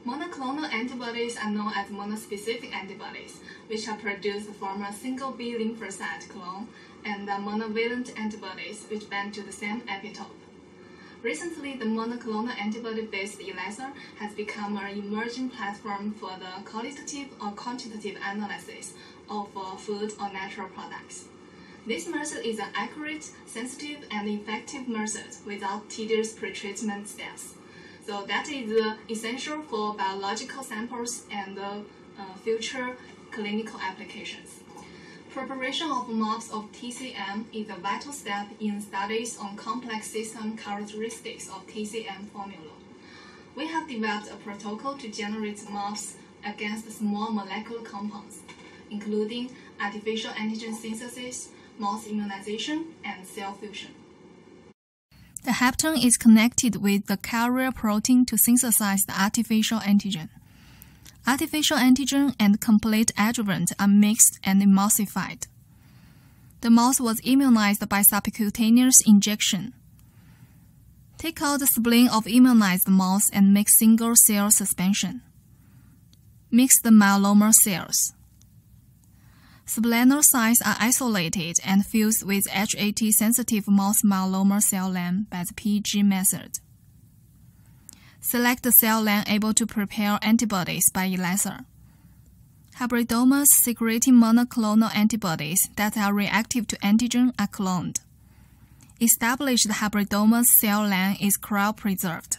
Monoclonal antibodies are known as monospecific antibodies, which are produced from a single B lymphocyte clone, and monovalent antibodies, which bind to the same epitope. Recently, the monoclonal antibody-based ELISA has become an emerging platform for the qualitative or quantitative analysis of food or natural products. This method is an accurate, sensitive, and effective method without tedious pretreatment steps. So that is essential for biological samples and future clinical applications. Preparation of maps of TCM is a vital step in studies on complex system characteristics of TCM formula. We have developed a protocol to generate maps against small molecular compounds, including artificial antigen synthesis, mouse immunization, and cell fusion. The heptone is connected with the carrier protein to synthesize the artificial antigen. Artificial antigen and complete adjuvant are mixed and emulsified. The mouse was immunized by subcutaneous injection. Take out the spleen of immunized mouse and make single-cell suspension. Mix the myeloma cells. Splenocytes are isolated and fused with HAT-sensitive mouse myeloma cell line by the PG method. Select the cell line able to prepare antibodies by ELISA. Hybridomas secreting monoclonal antibodies that are reactive to antigen are cloned. Established hybridoma's cell line is cryopreserved.